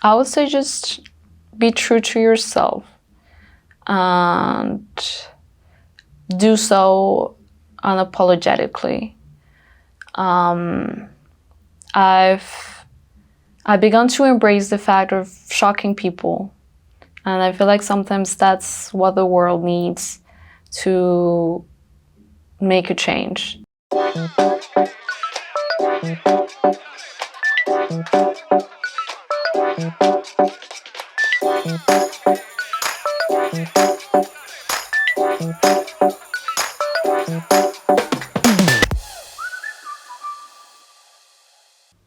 I would say just be true to yourself and do so unapologetically. I've begun to embrace the fact of shocking people, and I feel like sometimes that's what the world needs to make a change.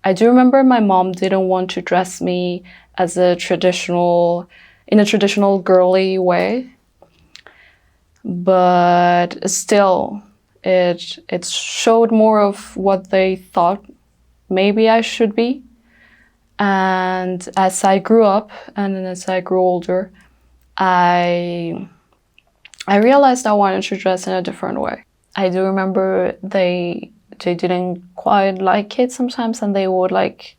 I do remember my mom didn't want to dress me as in a traditional girly way, but still, it showed more of what they thought maybe I should be. And as I grew up and as I grew older, I realized I wanted to dress in a different way. I do remember they didn't quite like it sometimes, and they would like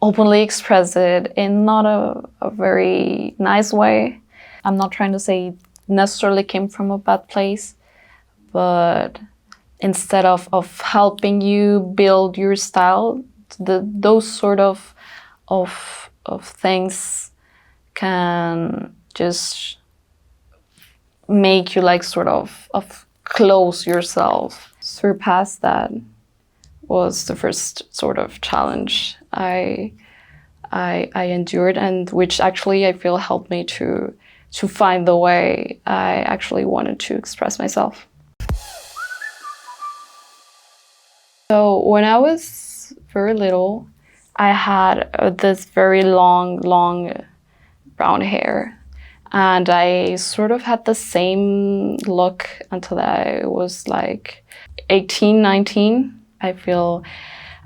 openly express it in not a very nice way. I'm not trying to say it necessarily came from a bad place, but instead of helping you build your style, those sort of things can just make you like sort of close yourself. Surpass that was the first sort of challenge I endured, and which actually I feel helped me to find the way I actually wanted to express myself. So when I was very little, I had this very long brown hair. And I sort of had the same look until I was like 18, 19. I feel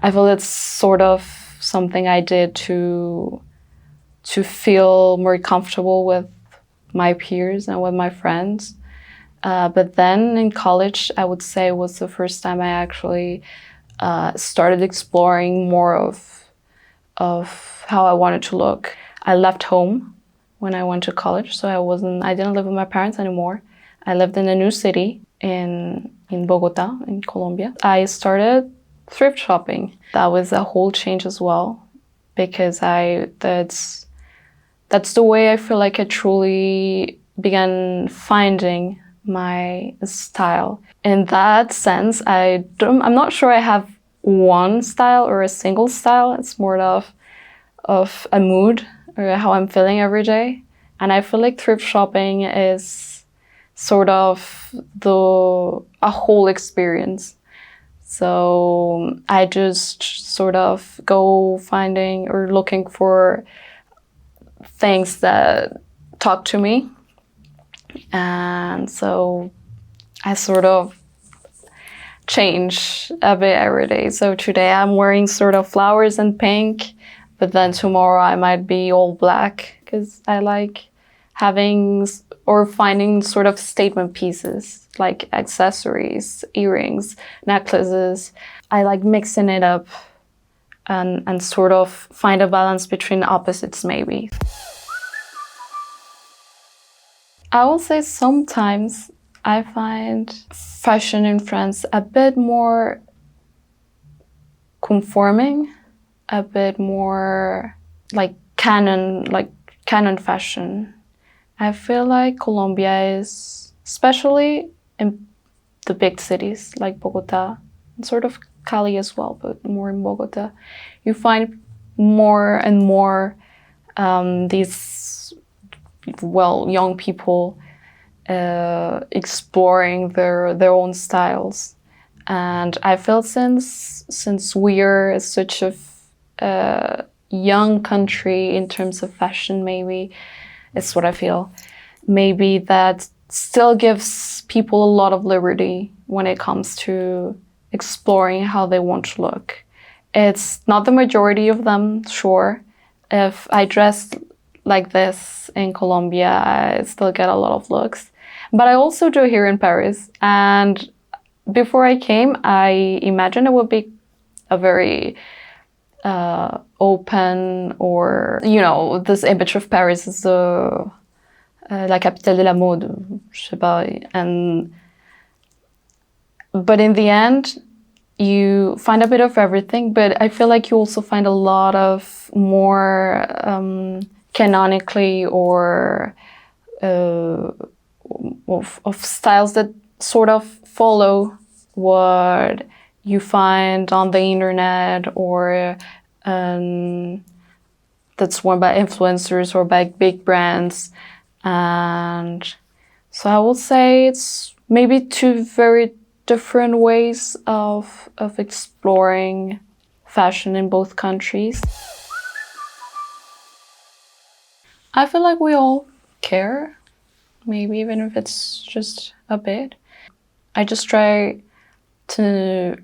it's sort of something I did to feel more comfortable with my peers and with my friends. But then in college, I would say was the first time I actually started exploring more of how I wanted to look. I left home when I went to college, so I didn't live with my parents anymore. I lived in a new city in Bogota, in Colombia. I started thrift shopping. That was a whole change as well, because that's the way I feel like I truly began finding my style. In that sense, I'm not sure I have one style or a single style. It's more of a mood or how I'm feeling every day. And I feel like thrift shopping is sort of a whole experience. So I just sort of go finding or looking for things that talk to me. And so I sort of change a bit every day. So today I'm wearing sort of flowers and pink, but then tomorrow I might be all black because I like having or finding sort of statement pieces like accessories, earrings, necklaces. I like mixing it up and sort of find a balance between opposites maybe. I will say sometimes I find fashion in France a bit more conforming, a bit more like canon fashion. I feel like Colombia is, especially in the big cities like Bogota, and sort of Cali as well, but more in Bogota, you find more and more these young people exploring their own styles. And I feel since we're such a young country in terms of fashion, maybe it's what I feel. Maybe that still gives people a lot of liberty when it comes to exploring how they want to look. It's not the majority of them, sure. If I dressed like this in Colombia, I still get a lot of looks. But I also do here in Paris. And before I came, I imagined it would be a very open, or, this image of Paris is la capitale de la mode, je sais pas, but in the end, you find a bit of everything, but I feel like you also find a lot of more canonically or of styles that sort of follow what you find on the internet, or that's worn by influencers or by big brands. And so I will say it's maybe two very different ways of exploring fashion in both countries. I feel like we all care, maybe even if it's just a bit. I just try to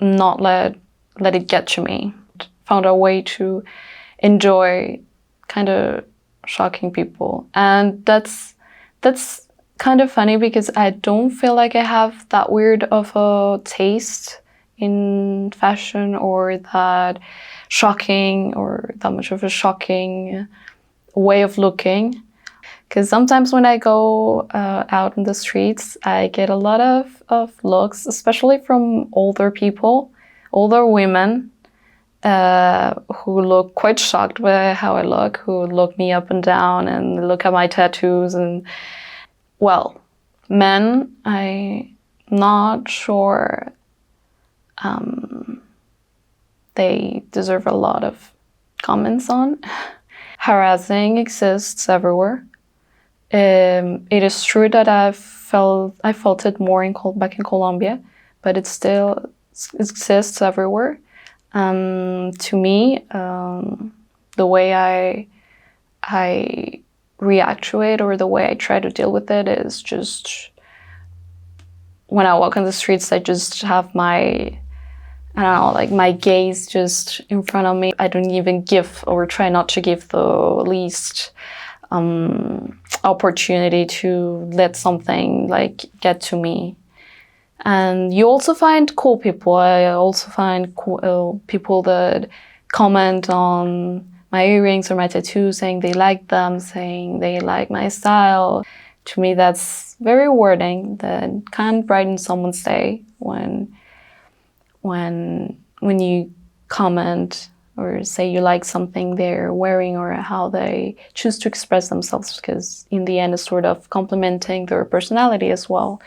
not let it get to me. Found a way to enjoy kind of shocking people, and that's kind of funny because I don't feel like I have that weird of a taste in fashion, or that shocking, or that much of a shocking way of looking. Because sometimes when I go out in the streets, I get a lot of looks, especially from older people, older women, who look quite shocked by how I look, who look me up and down and look at my tattoos. And, well, men, I'm not sure they deserve a lot of comments on. Harassing exists everywhere. It is true that I felt it more back in Colombia, but it still exists everywhere. To me, the way I react to it, or the way I try to deal with it, is just when I walk on the streets, I just have my gaze just in front of me. I don't even give, or try not to give, the least opportunity to let something get to me. And you also find cool people. I also find cool, people that comment on my earrings or my tattoos, saying they like them, saying they like my style. To me, that's very rewarding. That can brighten someone's day when you comment or say you like something they're wearing, or how they choose to express themselves, because in the end, it's sort of complimenting their personality as well.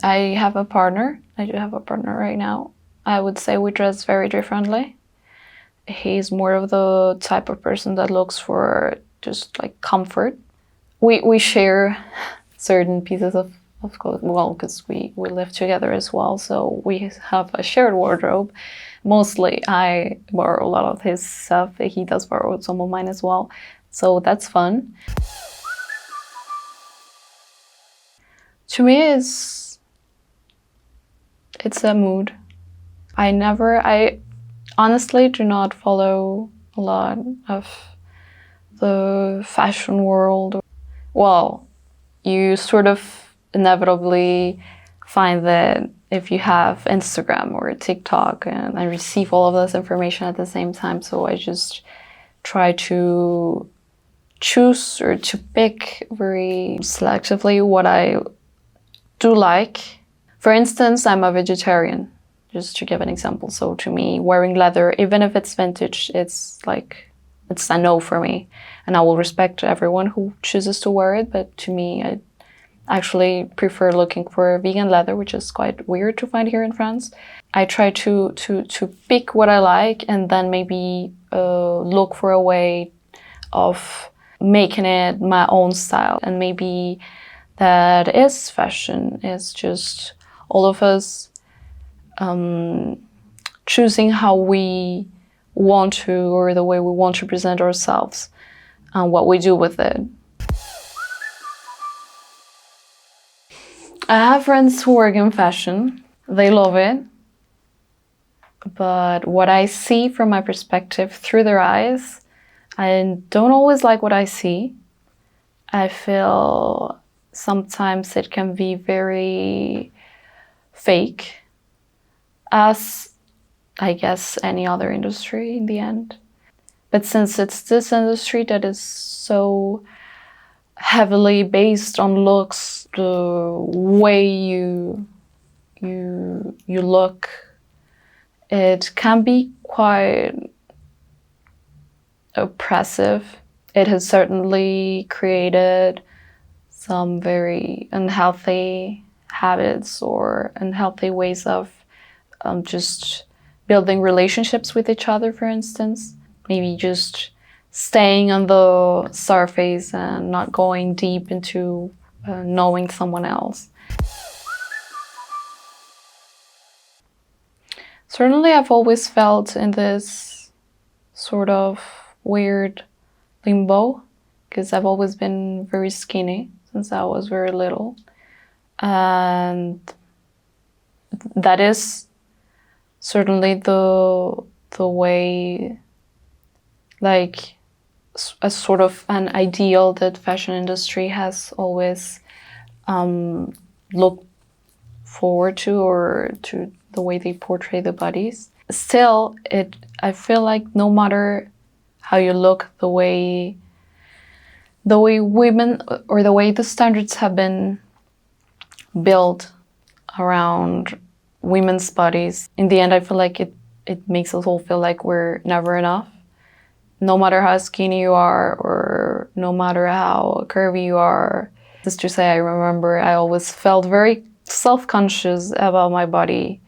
I have a partner. I do have a partner right now. I would say we dress very differently. He's more of the type of person that looks for just comfort. We share certain pieces of clothes, well, because we live together as well, so we have a shared wardrobe. Mostly I borrow a lot of his stuff. He does borrow some of mine as well, so that's fun. To me, it's a mood. I honestly do not follow a lot of the fashion world. Well, you sort of inevitably find that if you have Instagram or TikTok, and I receive all of this information at the same time, so I just try to choose or to pick very selectively what I do like. For instance, I'm a vegetarian, just to give an example. So to me, wearing leather, even if it's vintage, it's a no for me. And I will respect everyone who chooses to wear it, but to me, I actually prefer looking for vegan leather, which is quite weird to find here in France. I try to pick what I like, and then maybe look for a way of making it my own style. And maybe that is fashion. It's just all of us choosing how we want to, or the way we want to present ourselves, and what we do with it. I have friends who work in fashion. They love it. But what I see from my perspective through their eyes, I don't always like what I see. I feel sometimes it can be very fake. As I guess, any other industry in the end. But since it's this industry that is so heavily based on looks, the way you look, it can be quite oppressive. It has certainly created some very unhealthy habits or unhealthy ways of just building relationships with each other, for instance. Maybe just staying on the surface and not going deep into knowing someone else. Certainly, I've always felt in this sort of weird limbo because I've always been very skinny since I was very little. And that is certainly the way, like a sort of an ideal that fashion industry has always looked forward to, or to the way they portray the bodies. Still, I feel like no matter how you look, the way women, or the way the standards have been built around women's bodies, in the end I feel like it makes us all feel like we're never enough. No matter how skinny you are, or no matter how curvy you are. Just to say, I remember I always felt very self-conscious about my body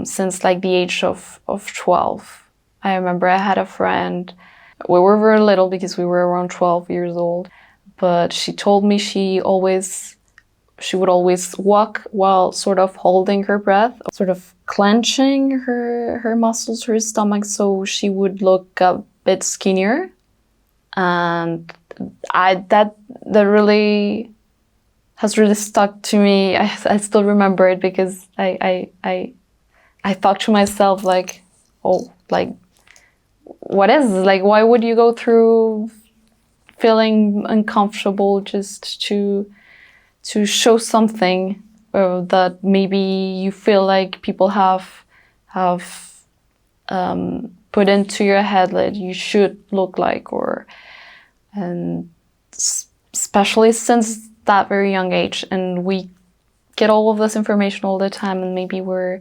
since like the age of 12. I remember I had a friend, we were very little because we were around 12 years old, but she told me she would always walk while sort of holding her breath, sort of clenching her muscles, her stomach, so she would look a bit skinnier. And that really has really stuck to me. I still remember it because I thought to myself like, oh, like, what is this? Like, why would you go through feeling uncomfortable just to show something that maybe you feel like people have put into your head that you should look like, and especially since that very young age, and we get all of this information all the time, and maybe we're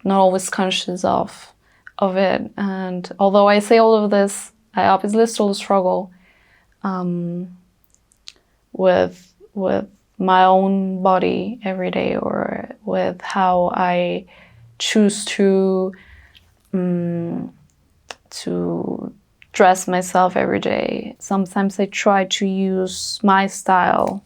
not always conscious of it. And although I say all of this, I obviously still struggle with my own body every day, or with how I choose to dress myself every day. Sometimes I try to use my style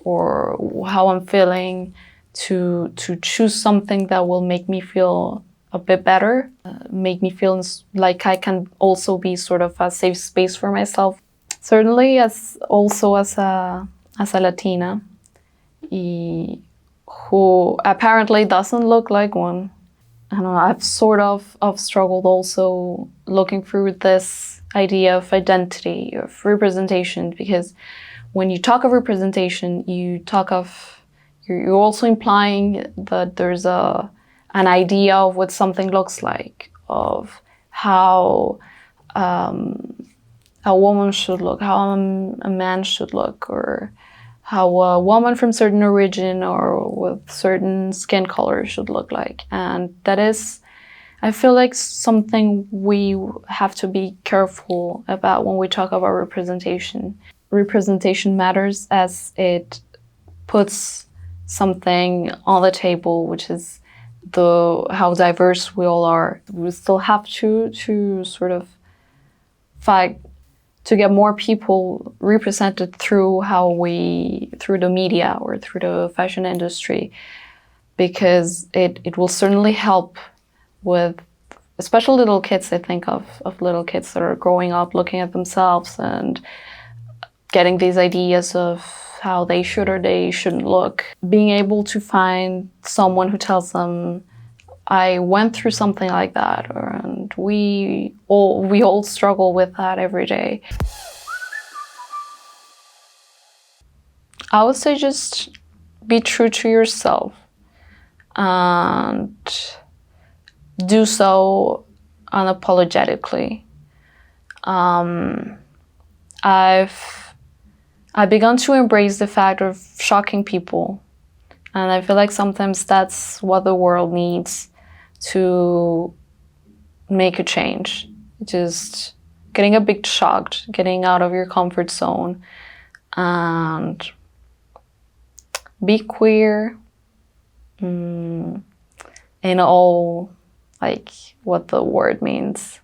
or how I'm feeling to choose something that will make me feel a bit better, make me feel like I can also be sort of a safe space for myself. Certainly, as a Latina, who apparently doesn't look like one. I don't know, I've sort of struggled also looking through this idea of identity, of representation, because when you talk of representation, you're also implying that there's an idea of what something looks like, of how a woman should look, how a man should look, or how a woman from certain origin or with certain skin color should look like. And that is, I feel like, something we have to be careful about when we talk about representation. Representation matters as it puts something on the table, which is how diverse we all are. We still have to sort of fight to get more people represented through the media or through the fashion industry, because it will certainly help with, especially little kids. I think of little kids that are growing up looking at themselves and getting these ideas of how they should or they shouldn't look. Being able to find someone who tells them, I went through something like that, and we all struggle with that every day. I would say just be true to yourself and do so unapologetically. I've begun to embrace the fact of shocking people, and I feel like sometimes that's what the world needs to make a change. Just getting a bit shocked, getting out of your comfort zone, and be queer in all, like, what the word means.